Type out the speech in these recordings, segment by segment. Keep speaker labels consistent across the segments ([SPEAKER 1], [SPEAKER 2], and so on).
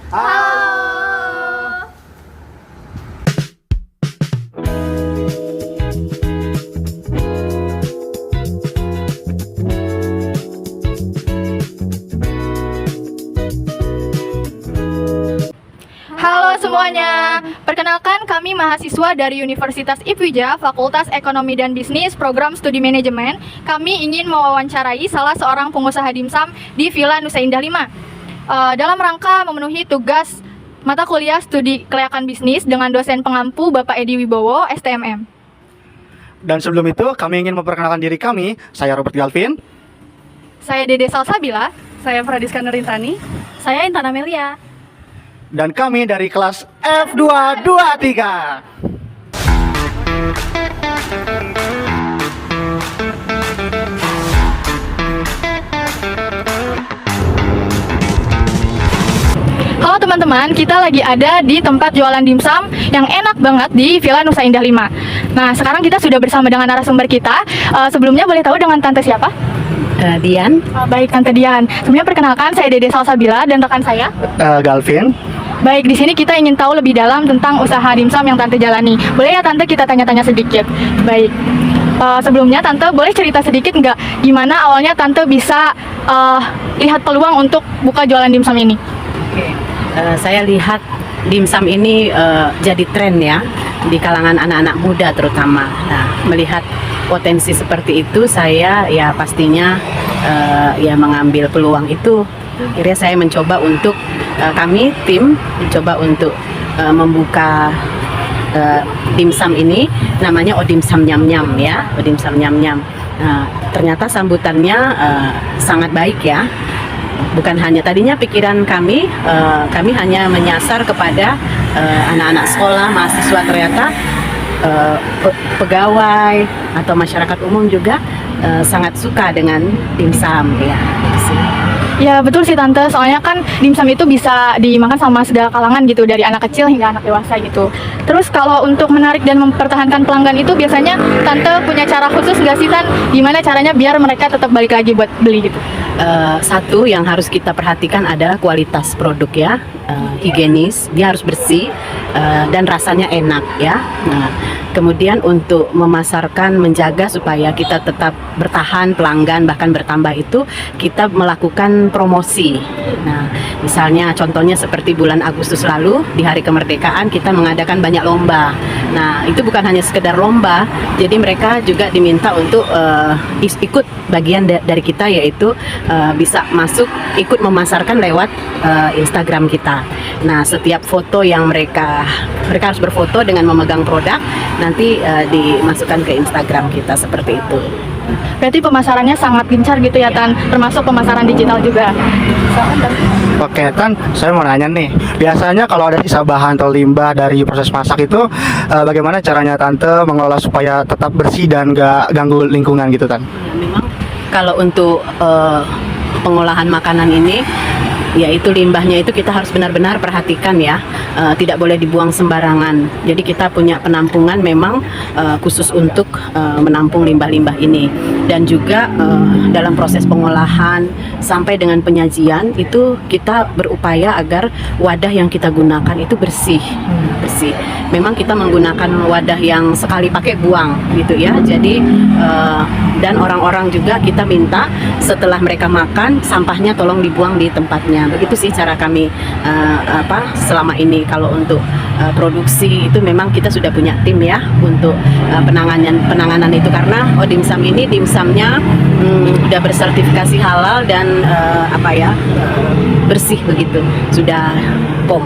[SPEAKER 1] Halo. Halo semuanya, perkenalkan kami mahasiswa dari Universitas IPWIJA, Fakultas Ekonomi dan Bisnis, Program Studi Manajemen. Kami ingin mewawancarai salah seorang pengusaha dimsum di Villa Nusa Indah 5. Dalam rangka memenuhi tugas mata kuliah studi kelayakan bisnis dengan dosen pengampu Bapak Edi Wibowo, STMM.
[SPEAKER 2] Dan sebelum itu, kami ingin memperkenalkan diri kami. Saya Robert Galvin.
[SPEAKER 1] Saya Dede Salsabila.
[SPEAKER 3] Saya Pradiska Nurintani.
[SPEAKER 1] Saya Intan Amelia.
[SPEAKER 2] Dan kami dari kelas F223.
[SPEAKER 1] Halo teman-teman, kita lagi ada di tempat jualan dimsum yang enak banget di Villa Nusa Indah 5. Nah, sekarang kita sudah bersama dengan narasumber kita. Sebelumnya boleh tahu dengan Tante siapa?
[SPEAKER 3] Dian.
[SPEAKER 1] Baik, Tante Dian. Sebelumnya perkenalkan, saya Dede Salsabila dan rekan saya
[SPEAKER 2] Galvin.
[SPEAKER 1] Baik, di sini kita ingin tahu lebih dalam tentang usaha dimsum yang Tante jalani. Boleh ya Tante kita tanya-tanya sedikit? Baik. Sebelumnya Tante boleh cerita sedikit nggak gimana awalnya Tante bisa lihat peluang untuk buka jualan dimsum ini?
[SPEAKER 3] Oke. Saya lihat dimsum ini jadi tren ya di kalangan anak-anak muda terutama. Nah, melihat potensi seperti itu, saya ya pastinya ya mengambil peluang itu. Akhirnya saya mencoba untuk kami tim mencoba untuk membuka dimsum ini, namanya Odimsum Nyam Nyam ya, Odimsum Nyam Nyam. Ternyata sambutannya sangat baik ya. Bukan hanya tadinya pikiran kami hanya menyasar kepada anak-anak sekolah, mahasiswa, ternyata pegawai atau masyarakat umum juga sangat suka dengan dimsum ya.
[SPEAKER 1] Ya betul sih Tante, soalnya kan dimsum itu bisa dimakan sama segala kalangan gitu, dari anak kecil hingga anak dewasa gitu. Terus kalau untuk menarik dan mempertahankan pelanggan itu biasanya Tante punya cara khusus nggak sih Tan? Gimana caranya biar mereka tetap balik lagi buat beli gitu?
[SPEAKER 3] Satu yang harus kita perhatikan adalah kualitas produk ya, higienis, dia harus bersih dan rasanya enak ya. Nah, kemudian untuk memasarkan, menjaga supaya kita tetap bertahan pelanggan bahkan bertambah itu kita melakukan promosi. Nah, misalnya contohnya seperti bulan Agustus lalu di Hari Kemerdekaan kita mengadakan banyak lomba. Nah, itu bukan hanya sekedar lomba, jadi mereka juga diminta untuk ikut bagian dari kita, yaitu bisa masuk ikut memasarkan lewat Instagram kita. Nah, setiap foto yang mereka harus berfoto dengan memegang produk, nanti dimasukkan ke Instagram kita seperti itu.
[SPEAKER 1] Berarti pemasarannya sangat gencar gitu ya Tan, termasuk pemasaran digital juga.
[SPEAKER 2] Oke, Tan, saya mau nanya nih. Biasanya kalau ada sisa bahan atau limbah dari proses masak itu, bagaimana caranya Tante mengelola supaya tetap bersih dan gak ganggu lingkungan gitu, Tan?
[SPEAKER 3] Memang kalau untuk pengolahan makanan ini, yaitu limbahnya itu kita harus benar-benar perhatikan ya, tidak boleh dibuang sembarangan. Jadi kita punya penampungan memang khusus untuk menampung limbah-limbah ini, dan juga dalam proses pengolahan sampai dengan penyajian itu kita berupaya agar wadah yang kita gunakan itu bersih. Memang kita menggunakan wadah yang sekali pakai buang gitu ya. Jadi dan orang-orang juga kita minta setelah mereka makan sampahnya tolong dibuang di tempatnya. Begitu sih cara kami selama ini. Kalau untuk produksi itu memang kita sudah punya tim ya untuk penanganan itu, karena dimsum ini dimsumnya sudah bersertifikasi halal dan bersih begitu, sudah POM.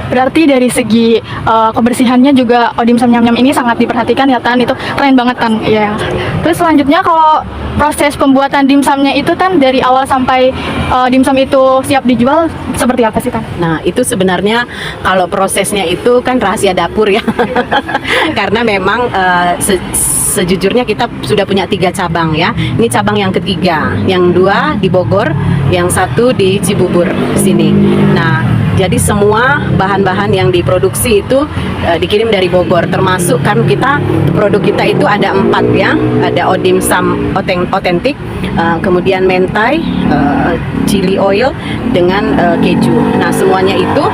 [SPEAKER 1] Berarti dari segi kebersihannya juga dimsum Nyam Nyam ini sangat diperhatikan ya Tan, itu keren banget Tan ya. Terus selanjutnya kalau proses pembuatan dimsumnya itu Tan, dari awal sampai dimsum itu siap dijual seperti apa sih Tan?
[SPEAKER 3] Nah itu sebenarnya kalau prosesnya itu kan rahasia dapur ya. Karena memang sejujurnya kita sudah punya 3 cabang ya. Ini cabang yang ketiga, yang 2 di Bogor, yang 1 di Cibubur sini. Nah Jadi semua bahan-bahan yang diproduksi itu dikirim dari Bogor, termasuk kan produk kita itu ada 4 ya, ada dimsum otentik, kemudian mentai, chili oil dengan keju. Nah semuanya itu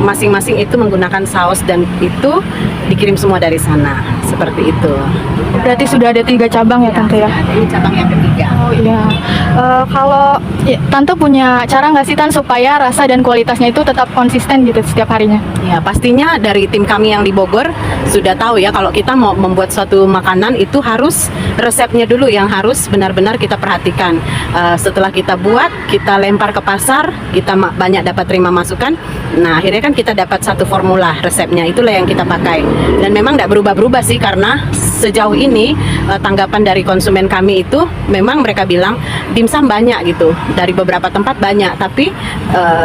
[SPEAKER 3] masing-masing itu menggunakan saus dan itu dikirim semua dari sana, seperti itu.
[SPEAKER 1] Berarti sudah ada 3 cabang ya Tante ya?
[SPEAKER 3] Ini cabang yang ketiga.
[SPEAKER 1] Oh iya. Kalau Tante punya cara nggak sih Tan supaya rasa dan kualitasnya itu tetap konsisten gitu setiap harinya?
[SPEAKER 3] Ya pastinya dari tim kami yang di Bogor sudah tahu ya, kalau kita mau membuat suatu makanan itu harus resepnya dulu yang harus benar-benar kita perhatikan. Setelah kita buat, kita lempar ke pasar, kita banyak dapat terima masukan. Nah akhirnya kan kita dapat satu formula resepnya, itulah yang kita pakai. Dan memang tidak berubah-berubah sih, karena sejauh ini tanggapan dari konsumen kami itu memang mereka bilang dimsum banyak gitu, dari beberapa tempat banyak, tapi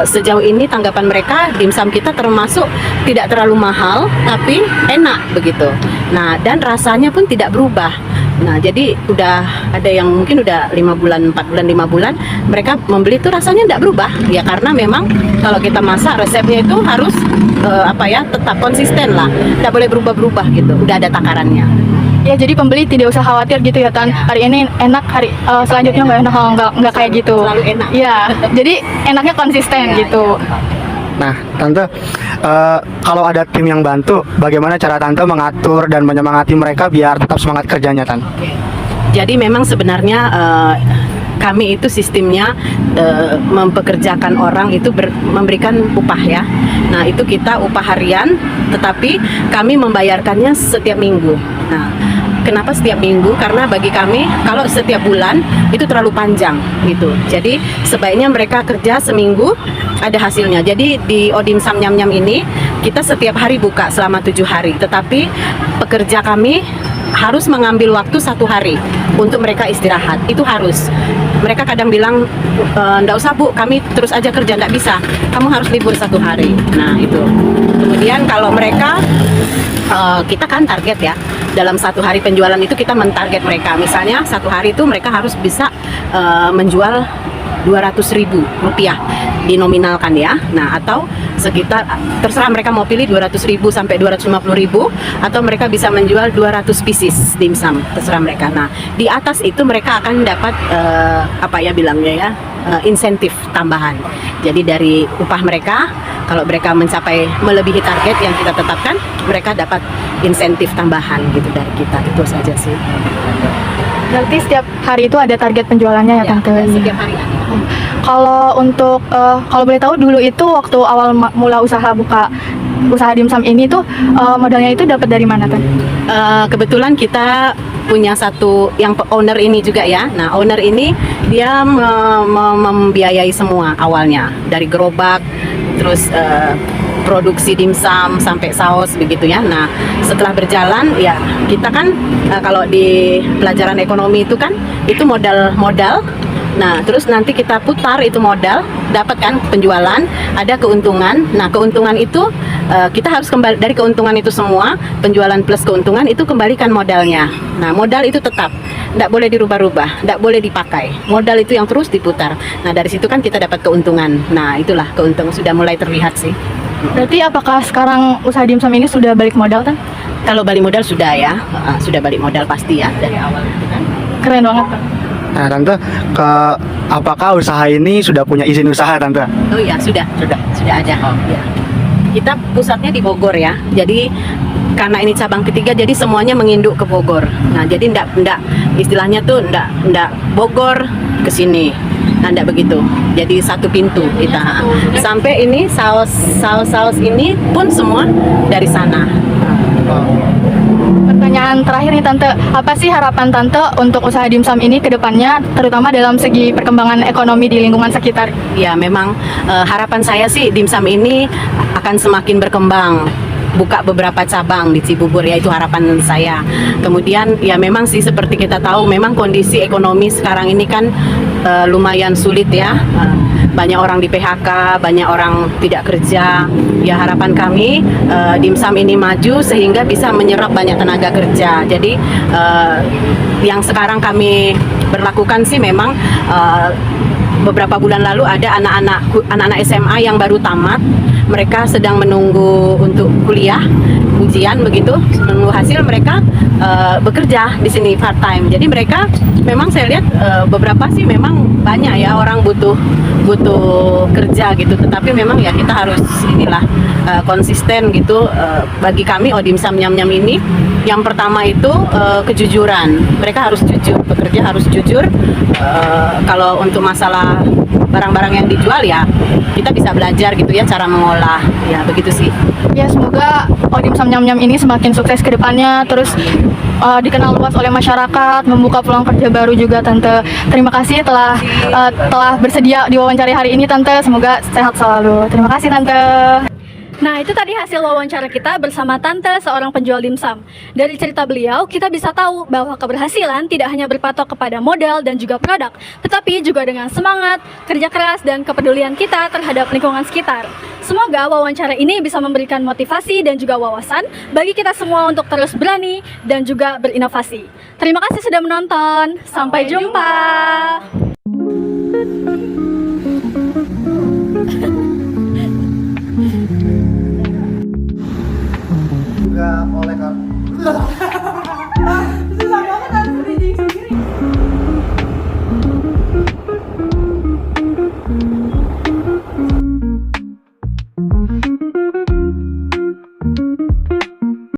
[SPEAKER 3] sejauh ini tanggapan mereka dimsum kita termasuk tidak terlalu mahal tapi enak begitu. Nah dan rasanya pun tidak berubah. Nah jadi udah ada yang mungkin udah 5 bulan, 4 bulan, 5 bulan mereka membeli itu rasanya tidak berubah ya, karena memang kalau kita masak resepnya itu harus tetap konsisten lah, tidak boleh berubah-berubah gitu, udah ada takarannya.
[SPEAKER 1] Ya jadi pembeli tidak usah khawatir gitu ya Tan. Hari ini enak, hari selanjutnya nggak enak, nggak kayak gitu.
[SPEAKER 3] Selalu enak.
[SPEAKER 1] Iya, jadi enaknya konsisten gitu.
[SPEAKER 2] Nah, Tante, kalau ada tim yang bantu, bagaimana cara Tante mengatur dan menyemangati mereka biar tetap semangat kerjanya, Tan?
[SPEAKER 3] Jadi memang sebenarnya kami itu sistemnya mempekerjakan orang itu memberikan upah ya. Nah itu kita upah harian, tetapi kami membayarkannya setiap minggu. Nah kenapa setiap minggu? Karena bagi kami kalau setiap bulan itu terlalu panjang gitu. Jadi sebaiknya mereka kerja seminggu ada hasilnya. Jadi di Odimsum Nyam Nyam ini kita setiap hari buka selama 7 hari. Tetapi pekerja kami harus mengambil waktu 1 hari untuk mereka istirahat. Itu harus. Mereka kadang bilang, "Nggak usah Bu, kami terus aja kerja." Nggak bisa, kamu harus libur 1 hari. Nah itu. Kemudian kalau mereka kita kan target ya, dalam 1 hari penjualan itu kita mentarget mereka. Misalnya 1 hari itu mereka harus bisa menjual 200.000 rupiah dinominalkan ya. Nah atau sekitar terserah mereka mau pilih 200.000 sampai 250.000, atau mereka bisa menjual 200 pieces dimsum, terserah mereka. Nah di atas itu mereka akan dapat insentif tambahan. Jadi dari upah mereka, kalau mereka mencapai melebihi target yang kita tetapkan, mereka dapat insentif tambahan gitu dari kita. Itu saja sih.
[SPEAKER 1] Berarti setiap hari itu ada target penjualannya ya Tante?
[SPEAKER 3] Setiap hari ada.
[SPEAKER 1] Kalau untuk kalau boleh tahu dulu itu waktu awal mula usaha dimsum ini tuh modalnya itu dapat dari mana Tante?
[SPEAKER 3] Kebetulan kita punya satu yang owner ini juga ya. Nah owner ini dia membiayai semua awalnya, dari gerobak, terus produksi dimsum sampai saus begitu ya. Nah setelah berjalan ya kita kan kalau di pelajaran ekonomi itu kan itu modal. Nah terus nanti kita putar itu modal, dapat kan penjualan, ada keuntungan. Nah keuntungan itu kita harus kembali dari keuntungan itu semua, penjualan plus keuntungan itu kembalikan modalnya. Nah modal itu tetap, tidak boleh dirubah-rubah, tidak boleh dipakai. Modal itu yang terus diputar. Nah dari situ kan kita dapat keuntungan. Nah itulah keuntungan sudah mulai terlihat sih.
[SPEAKER 1] Berarti apakah sekarang usaha dimsum ini sudah balik modal Tan?
[SPEAKER 3] Kalau balik modal sudah ya, sudah balik modal pasti ya dari awal itu kan.
[SPEAKER 1] Keren banget Tan.
[SPEAKER 2] Nah, Tante, apakah usaha ini sudah punya izin usaha, Tante?
[SPEAKER 3] Oh iya, sudah ada. Ya. Kita pusatnya di Bogor ya. Jadi karena ini cabang ketiga, jadi semuanya menginduk ke Bogor. Nah, jadi ndak istilahnya tuh ndak Bogor ke sini. Nah, ndak begitu. Jadi satu pintu kita. Sampai ini saus ini pun semua dari sana.
[SPEAKER 1] Pertanyaan terakhir nih Tante, apa sih harapan Tante untuk usaha dimsum ini ke depannya, terutama dalam segi perkembangan ekonomi di lingkungan sekitar?
[SPEAKER 3] Ya memang harapan saya sih dimsum ini akan semakin berkembang, buka beberapa cabang di Cibubur ya, itu harapan saya. Kemudian ya memang sih seperti kita tahu memang kondisi ekonomi sekarang ini kan lumayan sulit ya. Banyak orang di PHK, banyak orang tidak kerja. Ya harapan kami dimsum ini maju sehingga bisa menyerap banyak tenaga kerja. Jadi yang sekarang kami berlakukan sih memang beberapa bulan lalu ada anak-anak SMA yang baru tamat, mereka sedang menunggu untuk kuliah, ujian begitu, menunggu hasil, mereka bekerja di sini part time. Jadi mereka memang saya lihat beberapa sih memang banyak ya orang butuh kerja gitu, tetapi memang ya kita harus inilah konsisten gitu. Bagi kami Odim Sam Nyam Nyam ini yang pertama itu kejujuran, mereka harus jujur, bekerja harus jujur. Kalau untuk masalah barang-barang yang dijual ya kita bisa belajar gitu ya cara mengolah, ya begitu sih.
[SPEAKER 1] Ya, semoga Odim Sam Nyam Nyam ini semakin sukses ke depannya, terus dikenal luas oleh masyarakat, membuka peluang kerja baru juga. Tante, terima kasih telah bersedia diwawancari hari ini Tante, semoga sehat selalu. Terima kasih Tante. Nah, itu tadi hasil wawancara kita bersama Tante, seorang penjual dimsum. Dari cerita beliau, kita bisa tahu bahwa keberhasilan tidak hanya berpatok kepada modal dan juga produk, tetapi juga dengan semangat, kerja keras, dan kepedulian kita terhadap lingkungan sekitar. Semoga wawancara ini bisa memberikan motivasi dan juga wawasan bagi kita semua untuk terus berani dan juga berinovasi. Terima kasih sudah menonton. Sampai jumpa.
[SPEAKER 2] Juga oleh